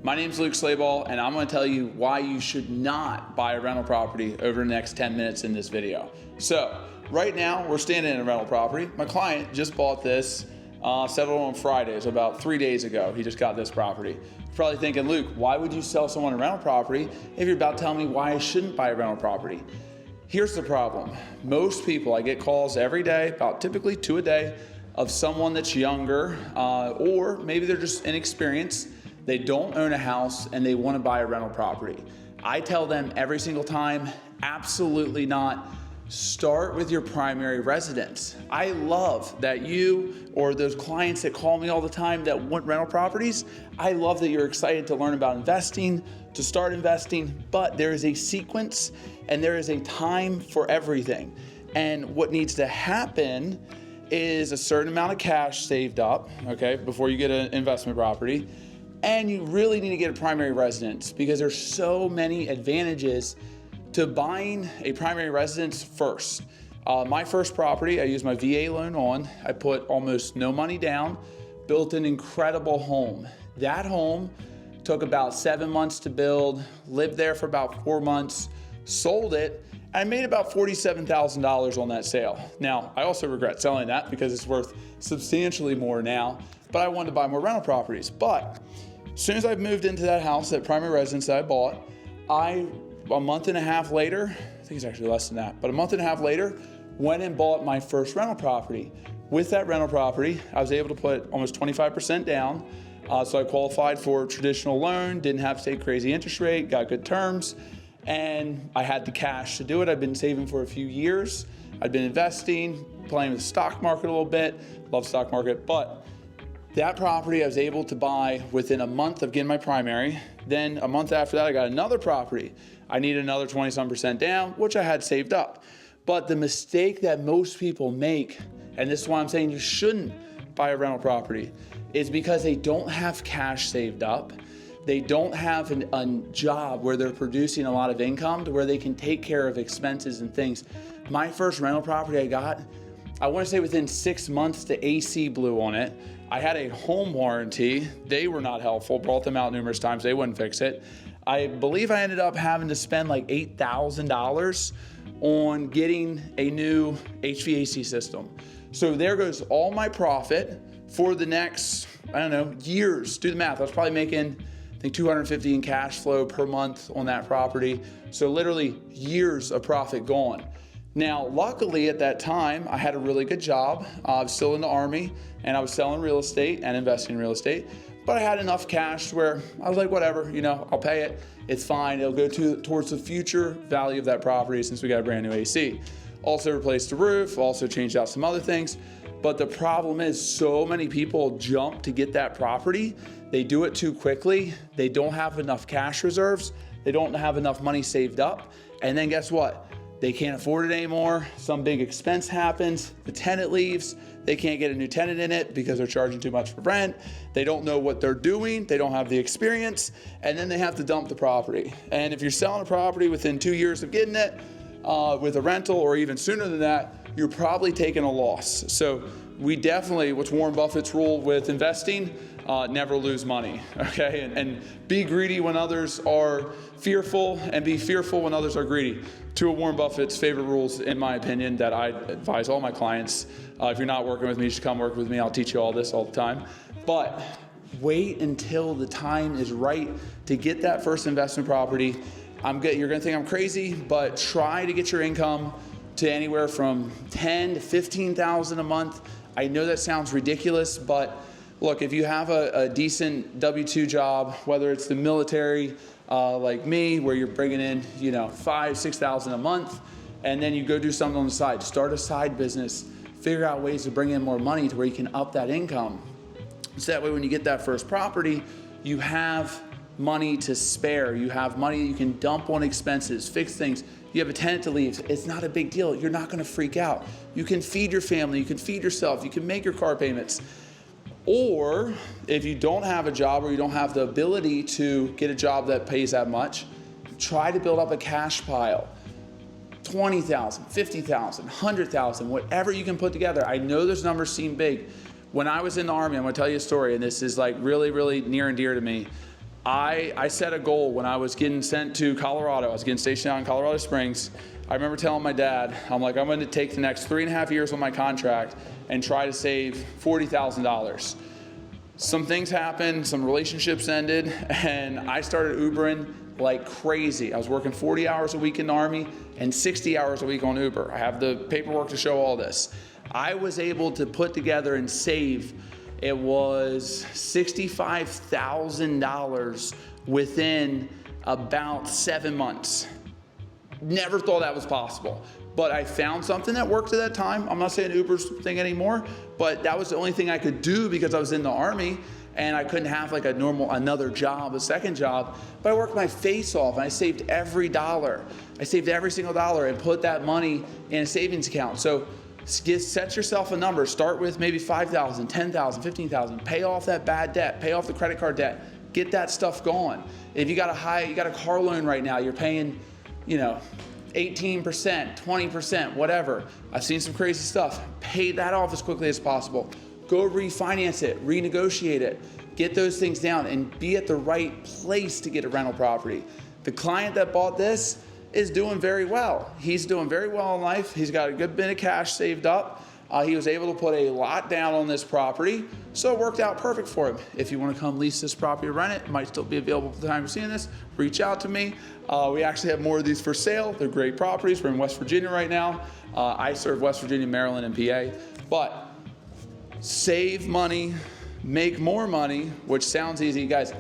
My name's Luke Slayball, and I'm gonna tell you why you should not buy a rental property over the next 10 minutes in this video. So, right now, we're standing in a rental property. My client just bought this, settled on Friday, so about 3 days ago, he just got this property. You're probably thinking, Luke, why would you sell someone a rental property if you're about to tell me why I shouldn't buy a rental property? Here's the problem. Most people, I get calls every day, about typically 2 a day, of someone that's younger, or maybe they're just inexperienced. They don't own a house and they want to buy a rental property. I tell them every single time, absolutely not. Start with your primary residence. I love that you or those clients that call me all the time that want rental properties, I love that you're excited to learn about investing, to start investing, but there is a sequence and there is a time for everything. And what needs to happen is a certain amount of cash saved up, okay, before you get an investment property. And you really need to get a primary residence because there's so many advantages to buying a primary residence first. My first property, I used my VA loan on. I put almost no money down, built an incredible home. That home took about 7 months to build, lived there for about 4 months, sold it. I made about $47,000 on that sale. Now, I also regret selling that because it's worth substantially more now, but I wanted to buy more rental properties. But as soon as I moved into that house, that primary residence that I bought, a month and a half later, I think it's actually less than that, but a month and a half later, went and bought my first rental property. With that rental property, I was able to put almost 25% down. So I qualified for a traditional loan, didn't have to take crazy interest rate, got good terms, and I had the cash to do it. I'd been saving for a few years. I'd been investing, playing with the stock market a little bit, love stock market, but that property I was able to buy within a month of getting my primary. Then a month after that, I got another property. I needed another 20-some% down, which I had saved up. But the mistake that most people make, and this is why I'm saying you shouldn't buy a rental property, is because they don't have cash saved up. They don't have a job where they're producing a lot of income to where they can take care of expenses and things. My first rental property I got, I want to say within 6 months, the AC blew on it. I had a home warranty. They were not helpful, brought them out numerous times. They wouldn't fix it. I believe I ended up having to spend like $8,000 on getting a new HVAC system. So there goes all my profit for the next, I don't know, years. Do the math. I was probably making, I think, $250 in cash flow per month on that property. So literally years of profit gone. Now, luckily at that time, I had a really good job. I was still in the Army and I was selling real estate and investing in real estate, but I had enough cash where I was like, whatever, I'll pay it. It's fine. It'll go towards the future value of that property since we got a brand new AC. Also replaced the roof, also changed out some other things. But the problem is so many people jump to get that property. They do it too quickly. They don't have enough cash reserves. They don't have enough money saved up. And then guess what? They can't afford it anymore. Some big expense happens. The tenant leaves. They can't get a new tenant in it because they're charging too much for rent. They don't know what they're doing. They don't have the experience. And then they have to dump the property. And if you're selling a property within 2 years of getting it with a rental or even sooner than that, you're probably taking a loss. So we definitely, what's Warren Buffett's rule with investing, never lose money, okay? And be greedy when others are fearful and be fearful when others are greedy. Two of Warren Buffett's favorite rules, in my opinion, that I advise all my clients. If you're not working with me, you should come work with me. I'll teach you all this all the time. But wait until the time is right to get that first investment property. You're gonna think I'm crazy, but try to get your income to anywhere from $10,000 to $15,000 a month. I know that sounds ridiculous, but look, if you have a decent W-2 job, whether it's the military, like me, where you're bringing in, $5,000, $6,000 a month, and then you go do something on the side, start a side business, figure out ways to bring in more money to where you can up that income. So that way, when you get that first property, you have money to spare. You have money that you can dump on expenses, fix things. You have a tenant to leave. It's not a big deal. You're not going to freak out. You can feed your family. You can feed yourself. You can make your car payments. Or if you don't have a job or you don't have the ability to get a job that pays that much, try to build up a cash pile. $20,000, $50,000, $100,000, whatever you can put together. I know those numbers seem big. When I was in the Army, I'm going to tell you a story, and this is like really, really near and dear to me. I set a goal when I was getting sent to Colorado. I was getting stationed out in Colorado Springs. I remember telling my dad, I'm like, I'm going to take the next 3.5 years on my contract and try to save $40,000. Some things happened, some relationships ended, and I started Ubering like crazy. I was working 40 hours a week in the Army and 60 hours a week on Uber. I have the paperwork to show all this. I was able to put together and save, it was $65,000 within about 7 months. Never thought that was possible, but I found something that worked at that time. I'm not saying Uber's thing anymore, but that was the only thing I could do because I was in the Army and I couldn't have like another job, a second job, but I worked my face off and I saved every dollar. I saved every single dollar and put that money in a savings account. So set yourself a number. Start with maybe 5,000, 10,000, 15,000. Pay off that bad debt. Pay off the credit card debt. Get that stuff going. If you got a car loan right now, you're paying, 18%, 20%, whatever. I've seen some crazy stuff. Pay that off as quickly as possible. Go refinance it, renegotiate it, get those things down and be at the right place to get a rental property. The client that bought this is doing very well. He's doing very well in life. He's got a good bit of cash saved up. He was able to put a lot down on this property, so it worked out perfect for him. If you want to come lease this property or rent it might still be available at the time you're seeing this, reach out to me. We actually have more of these for sale. They're great properties. We're in West Virginia right now. I serve West Virginia, Maryland, and PA. But save money, make more money, which sounds easy. Guys,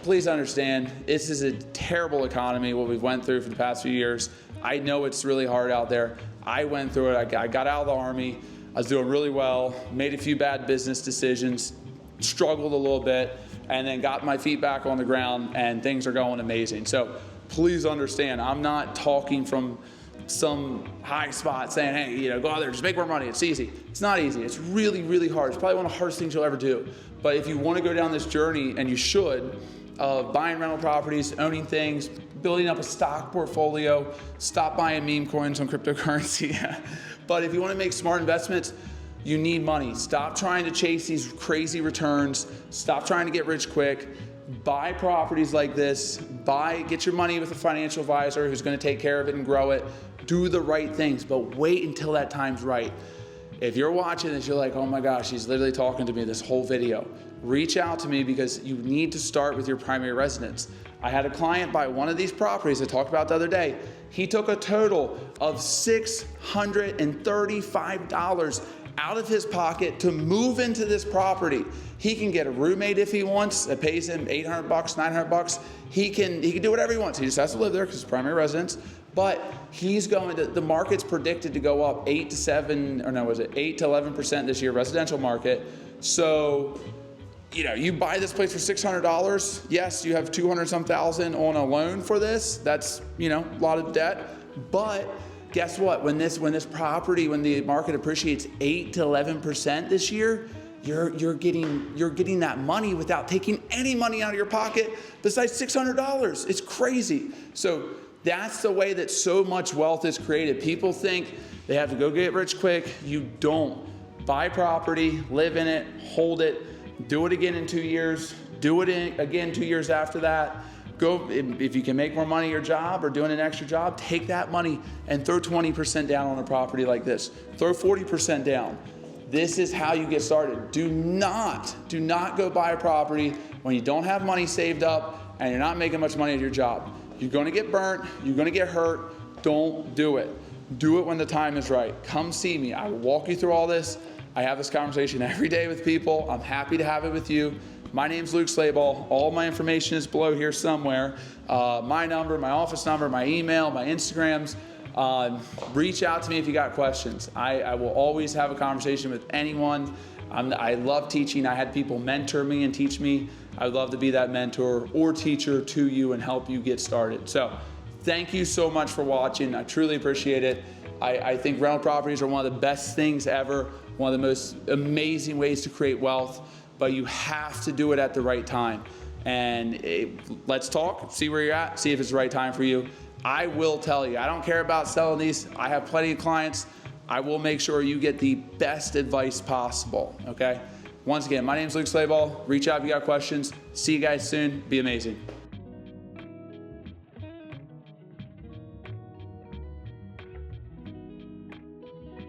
please understand, this is a terrible economy, what we've went through for the past few years. I know it's really hard out there. I went through it. I got out of the Army. I was doing really well, made a few bad business decisions, struggled a little bit, and then got my feet back on the ground, and things are going amazing. So please understand, I'm not talking from some high spot saying, hey, go out there, just make more money, it's easy. It's not easy. It's really, really hard. It's probably one of the hardest things you'll ever do. But if you want to go down this journey, and you should, of buying rental properties, owning things, building up a stock portfolio, stop buying meme coins on cryptocurrency. But if you want to make smart investments, you need money. Stop trying to chase these crazy returns. Stop trying to get rich quick. Buy properties like this. Get your money with a financial advisor who's going to take care of it and grow it. Do the right things, but wait until that time's right. If you're watching this, you're like, oh my gosh, he's literally talking to me this whole video. Reach out to me because you need to start with your primary residence. I had a client buy one of these properties I talked about the other day. He took a total of $635 out of his pocket to move into this property. He can get a roommate if he wants. It pays him $800, $900. He can do whatever he wants. He just has to live there because it's primary residence. But he's going to, the market's predicted to go up 8 to 11% this year, residential market. So, you buy this place for $600. Yes, you have 200 some thousand on a loan for this. That's, a lot of debt. But guess what? When the market appreciates 8 to 11% this year, you're getting that money without taking any money out of your pocket besides $600. It's crazy. So that's the way that so much wealth is created. People think they have to go get rich quick. You don't. Buy property, live in it, hold it, do it again in 2 years, do it again 2 years after that. Go, if you can make more money at your job or doing an extra job, take that money and throw 20% down on a property like this. Throw 40% down. This is how you get started. Do not go buy a property when you don't have money saved up and you're not making much money at your job. You're going to get burnt. You're going to get hurt. Don't do it. Do it when the time is right. Come see me. I will walk you through all this. I have this conversation every day with people. I'm happy to have it with you. My name's Luke Slayball. All my information is below here somewhere. My number, my office number, my email, my Instagrams. Reach out to me if you got questions. I will always have a conversation with anyone. I love teaching. I had people mentor me and teach me. I'd love to be that mentor or teacher to you and help you get started. So thank you so much for watching. I truly appreciate it. I think rental properties are one of the best things ever, one of the most amazing ways to create wealth, but you have to do it at the right time. And let's talk, see where you're at, see if it's the right time for you. I will tell you, I don't care about selling these. I have plenty of clients. I will make sure you get the best advice possible, okay? Once again, my name is Luke Slayball. Reach out if you got questions. See you guys soon. Be amazing.